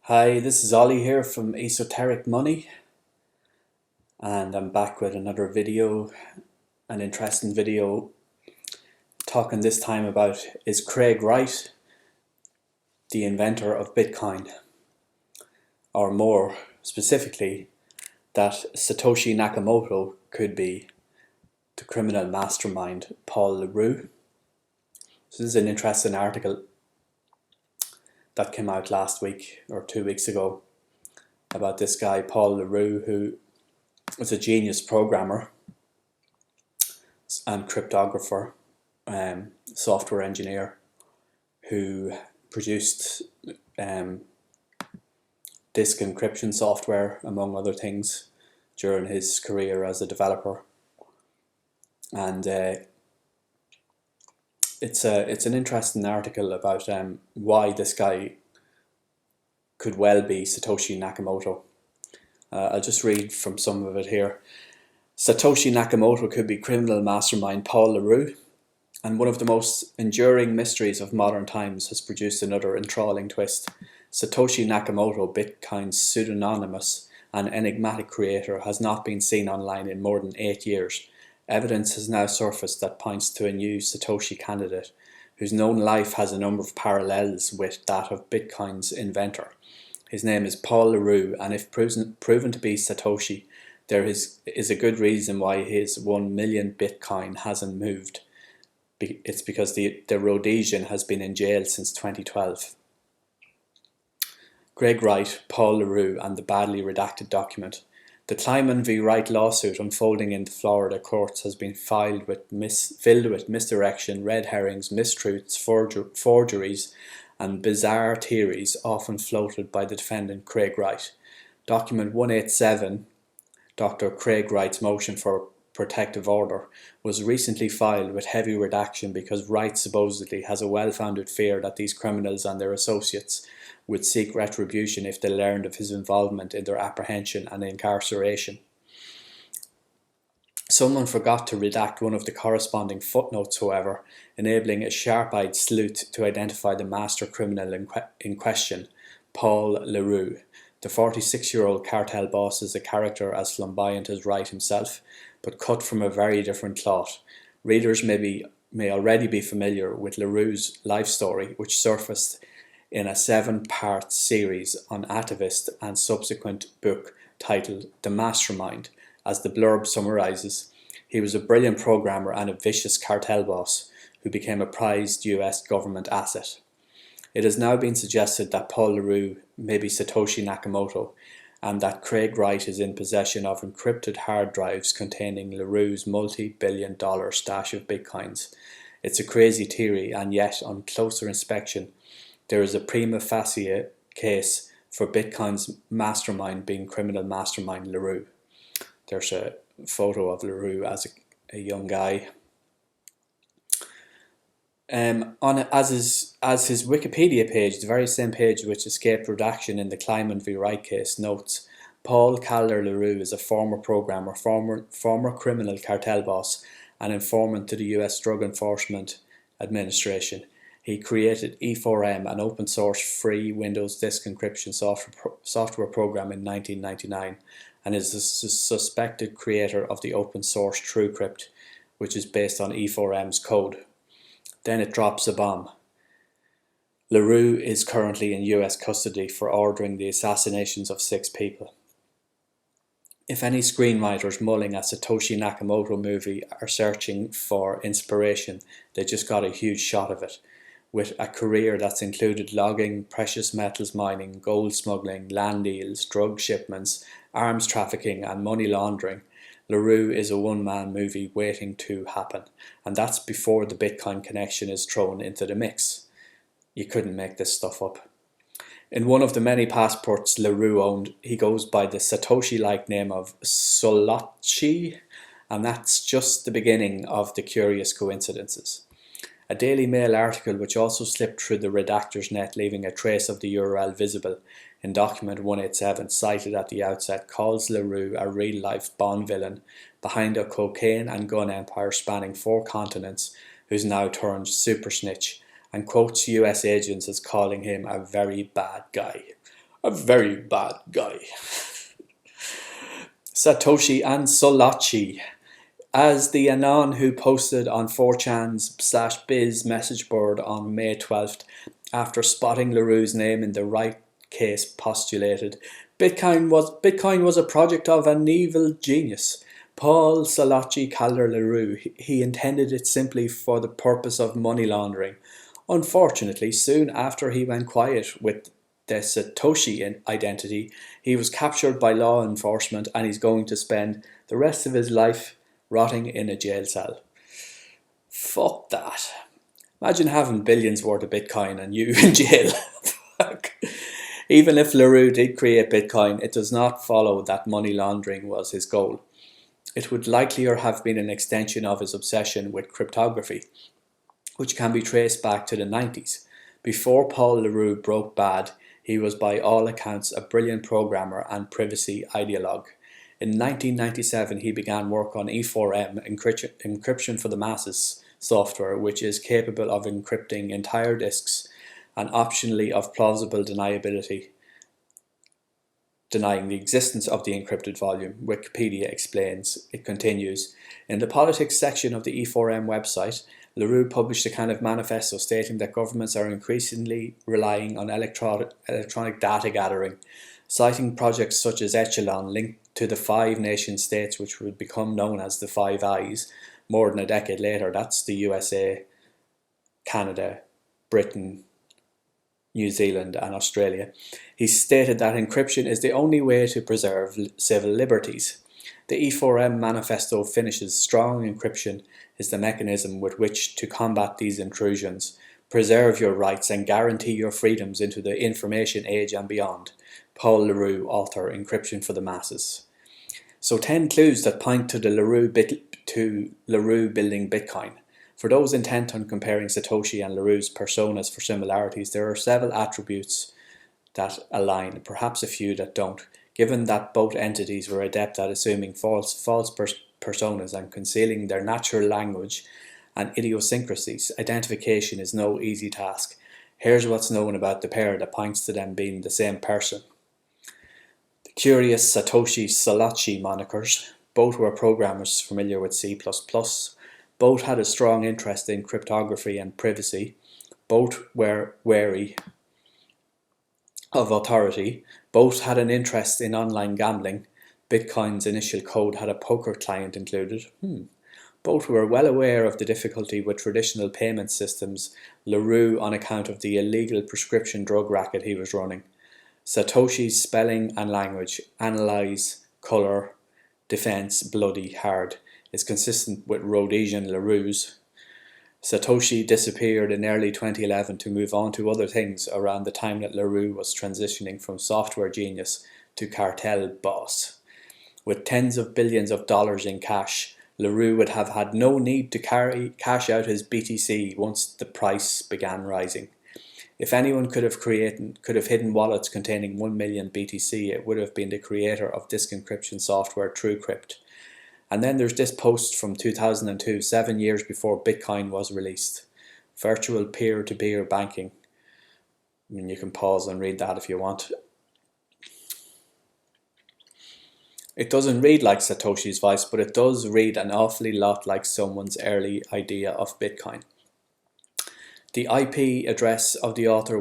Hi, this is Ollie here from Esoteric Money, and I'm back with another video, an interesting video, talking this time about, is Craig Wright the inventor of Bitcoin? Or more specifically, that Satoshi Nakamoto could be the criminal mastermind Paul Roux. So this is an interesting article that came out last week or 2 weeks ago about this guy Paul Roux, who was a genius programmer and cryptographer, software engineer, who produced disk encryption software, among other things, during his career as a developer. And it's an interesting article about why this guy could well be Satoshi Nakamoto. I'll just read from some of it here. Satoshi Nakamoto could be criminal mastermind Paul Roux, and one of the most enduring mysteries of modern times has produced another enthralling twist. Satoshi Nakamoto, Bitcoin's pseudonymous and enigmatic creator, has not been seen online in more than 8 years. Evidence has now surfaced that points to a new Satoshi candidate, whose known life has a number of parallels with that of Bitcoin's inventor. His name is Paul Roux, and if proven to be Satoshi, there is a good reason why his 1 million Bitcoin hasn't moved. It's because the Rhodesian has been in jail since 2012. Craig Wright, Paul Roux, and the badly redacted document. The Kleiman v. Wright lawsuit unfolding in the Florida courts has been filled with misdirection, red herrings, mistruths, forgeries, and bizarre theories often floated by the defendant Craig Wright. Document 187, Dr. Craig Wright's motion for protective order, was recently filed with heavy redaction because Wright supposedly has a well-founded fear that these criminals and their associates would seek retribution if they learned of his involvement in their apprehension and incarceration. Someone forgot to redact one of the corresponding footnotes, however, enabling a sharp-eyed sleuth to identify the master criminal in question, Paul Roux. The 46-year-old cartel boss is a character as flamboyant as Wright himself, but cut from a very different cloth. Readers may already be familiar with Roux's life story, which surfaced in a 7-part series on Atavist and subsequent book titled The Mastermind. As the blurb summarizes, he was a brilliant programmer and a vicious cartel boss who became a prized US government asset. It has now been suggested that Paul Roux may be Satoshi Nakamoto, and that Craig Wright is in possession of encrypted hard drives containing Roux's multi-billion-dollar stash of bitcoins. It's a crazy theory, and yet on closer inspection, there is a prima facie case for Bitcoin's mastermind being criminal mastermind Roux. There's a photo of Roux as a young guy. As his Wikipedia page, the very same page which escaped redaction in the Kleiman v. Wright case, notes, Paul Calder Roux is a former programmer, former criminal cartel boss, and informant to the US Drug Enforcement Administration. He created E4M, an open-source free Windows disk encryption software program in 1999, and is the suspected creator of the open-source TrueCrypt, which is based on E4M's code. Then it drops a bomb. Roux is currently in US custody for ordering the assassinations of 6 people. If any screenwriters mulling a Satoshi Nakamoto movie are searching for inspiration, they just got a huge shot of it. With a career that's included logging, precious metals mining, gold smuggling, land deals, drug shipments, arms trafficking and money laundering, Roux is a one-man movie waiting to happen, and that's before the Bitcoin connection is thrown into the mix. You couldn't make this stuff up. In one of the many passports Roux owned, he goes by the Satoshi-like name of Solochi, and that's just the beginning of the curious coincidences. A Daily Mail article which also slipped through the redactor's net, leaving a trace of the URL visible in document 187, cited at the outset, calls Roux a real-life Bond villain behind a cocaine and gun empire spanning 4 continents, who's now turned super snitch, and quotes US agents as calling him a very bad guy. A very bad guy. Satoshi and Solachi. As the Anon who posted on 4chan's/biz message board on May 12th after spotting LaRoux's name in the Wright case postulated, Bitcoin was a project of an evil genius. Paul Solachi Calder LaRoux. He intended it simply for the purpose of money laundering. Unfortunately, soon after he went quiet with the Satoshi identity, he was captured by law enforcement and he's going to spend the rest of his life rotting in a jail cell. Fuck that. Imagine having billions worth of Bitcoin and you in jail. Fuck. Even if LaRoux did create Bitcoin, it does not follow that money laundering was his goal. It would likelier have been an extension of his obsession with cryptography, which can be traced back to the 90s. Before Paul LaRoux broke bad, he was by all accounts a brilliant programmer and privacy ideologue. In 1997, he began work on E4M, encryption for the masses software, which is capable of encrypting entire disks and optionally of plausible deniability, denying the existence of the encrypted volume. Wikipedia explains. It continues, in the politics section of the E4M website, LaRoux published a kind of manifesto stating that governments are increasingly relying on electronic data gathering, citing projects such as Echelon linked to the 5 nation states which would become known as the Five Eyes more than a decade later. That's the USA, Canada, Britain, New Zealand and Australia. He stated that encryption is the only way to preserve civil liberties. The E4M manifesto finishes, strong encryption is the mechanism with which to combat these intrusions, preserve your rights and guarantee your freedoms into the information age and beyond. Paul LaRoux, author, Encryption for the Masses. So 10 clues that point to LaRoux building Bitcoin. For those intent on comparing Satoshi and LaRoux's personas for similarities, there are several attributes that align, perhaps a few that don't. Given that both entities were adept at assuming false personas and concealing their natural language and idiosyncrasies, identification is no easy task. Here's what's known about the pair that points to them being the same person. The curious Satoshi Solachi monikers. Both were programmers familiar with C++. Both had a strong interest in cryptography and privacy. Both were wary of authority. Both had an interest in online gambling. Bitcoin's initial code had a poker client included. Both were well aware of the difficulty with traditional payment systems, LaRoux on account of the illegal prescription drug racket he was running. Satoshi's spelling and language, analyze, colour, defence, bloody, hard, is consistent with Rhodesian LaRoux's. Satoshi disappeared in early 2011 to move on to other things around the time that LaRoux was transitioning from software genius to cartel boss. With tens of billions of dollars in cash, LaRoux would have had no need to cash out his BTC once the price began rising. If anyone could have hidden wallets containing 1 million BTC, it would have been the creator of disk encryption software TrueCrypt. And then there's this post from 2002, 7 years before Bitcoin was released. Virtual peer-to-peer banking. I mean, you can pause and read that if you want. It doesn't read like Satoshi's voice, but it does read an awfully lot like someone's early idea of Bitcoin. The IP address of the author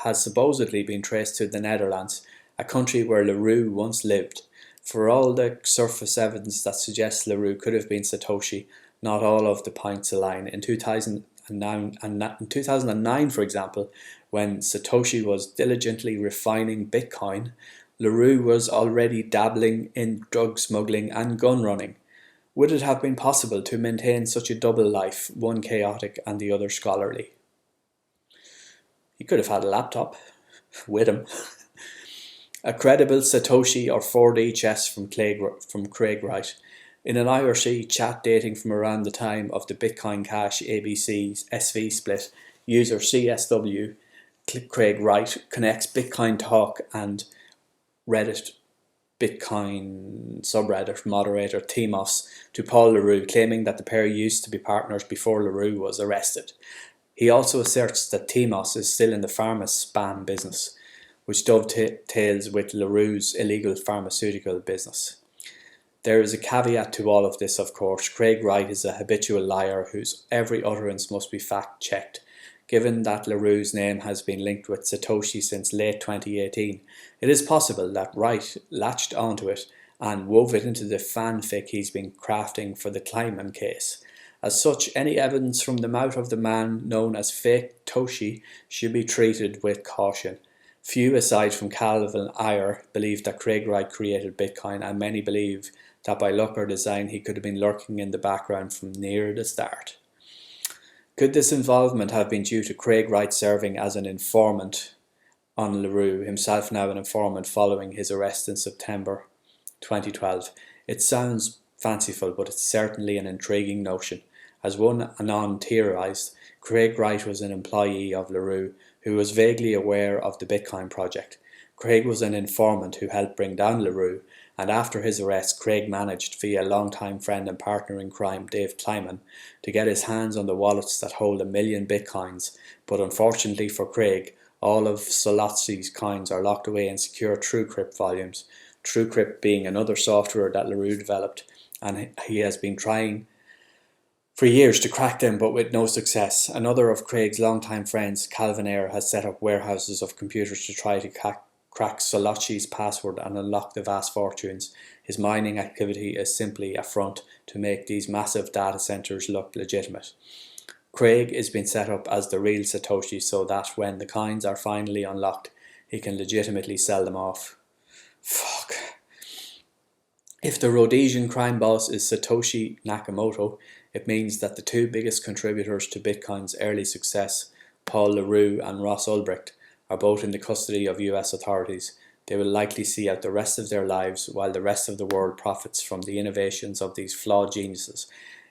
has supposedly been traced to the Netherlands, a country where LaRoux once lived. For all the surface evidence that suggests LaRoux could have been Satoshi, not all of the points align. In 2009, for example, when Satoshi was diligently refining Bitcoin, LaRoux was already dabbling in drug smuggling and gun running. Would it have been possible to maintain such a double life, one chaotic and the other scholarly? He could have had a laptop with him. A credible Satoshi or 4D chess from Craig Wright. In an IRC chat dating from around the time of the Bitcoin Cash ABC SV split, user CSW Craig Wright connects Bitcoin Talk and Reddit Bitcoin subreddit moderator Timos to Paul LaRoux, claiming that the pair used to be partners before LaRoux was arrested. He also asserts that Timos is still in the pharma spam business, which dovetails with Roux's illegal pharmaceutical business. There is a caveat to all of this, of course. Craig Wright is a habitual liar whose every utterance must be fact-checked. Given that Roux's name has been linked with Satoshi since late 2018, it is possible that Wright latched onto it and wove it into the fanfic he's been crafting for the Kleiman case. As such, any evidence from the mouth of the man known as Fake Toshi should be treated with caution. Few, aside from Calvin Ayre, believe that Craig Wright created Bitcoin, and many believe that by luck or design he could have been lurking in the background from near the start. Could this involvement have been due to Craig Wright serving as an informant on Roux, himself now an informant following his arrest in September 2012? It sounds fanciful, but it's certainly an intriguing notion. As one anon theorized, Craig Wright was an employee of Roux who was vaguely aware of the Bitcoin project. Craig was an informant who helped bring down Roux, and after his arrest, Craig managed, via longtime friend and partner in crime Dave Kleiman, to get his hands on the wallets that hold 1 million Bitcoins. But unfortunately for Craig, all of Solotzi's coins are locked away in secure TrueCrypt volumes, TrueCrypt being another software that Roux developed, and he has been trying for years to crack them, but with no success. Another of Craig's longtime friends, Calvin Ayre, has set up warehouses of computers to try to crack Solotzi's password and unlock the vast fortunes. His mining activity is simply a front to make these massive data centers look legitimate. Craig is being set up as the real Satoshi so that when the coins are finally unlocked, he can legitimately sell them off. Fuck. If the Rhodesian crime boss is Satoshi Nakamoto, it means that the two biggest contributors to Bitcoin's early success, Paul Roux and Ross Ulbricht, are both in the custody of US authorities. They will likely see out the rest of their lives while the rest of the world profits from the innovations of these flawed geniuses.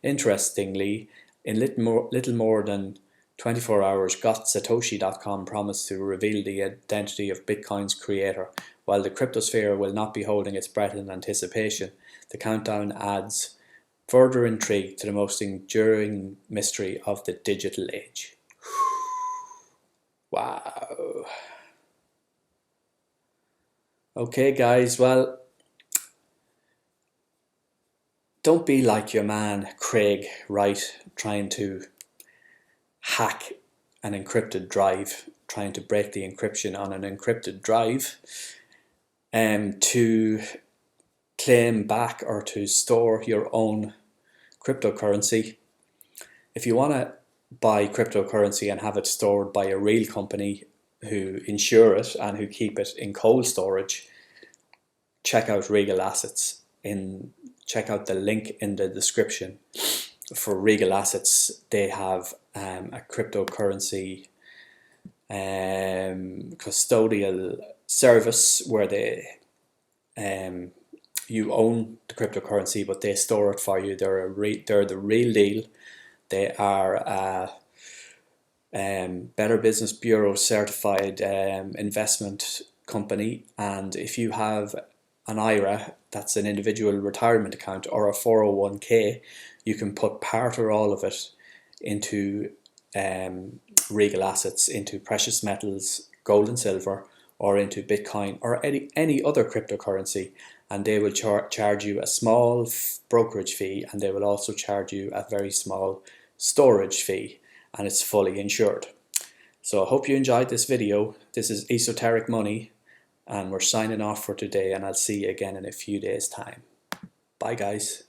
Interestingly, in little more than 24 hours, GotSatoshi.com promised to reveal the identity of Bitcoin's creator. While the cryptosphere will not be holding its breath in anticipation, the countdown adds further intrigue to the most enduring mystery of the digital age. Wow. Okay, guys, well, don't be like your man Craig Wright trying to hack an encrypted drive, trying to break the encryption on an encrypted drive, to claim back or to store your own cryptocurrency. If you want to buy cryptocurrency and have it stored by a real company who insure it and who keep it in cold storage, check out Regal Assets. Check out the link in the description for Regal Assets. They have a cryptocurrency custodial service where they you own the cryptocurrency, but they store it for you. They're the real deal. They are Better Business Bureau certified investment company, and if you have an IRA, that's an individual retirement account, or a 401k, you can put part or all of it into Regal Assets, into precious metals, gold and silver, or into Bitcoin or any other cryptocurrency, and they will charge you a small brokerage fee, and they will also charge you a very small storage fee, and it's fully insured. So I hope you enjoyed this video. This is Esoteric Money, and we're signing off for today, and I'll see you again in a few days' time. Bye, guys.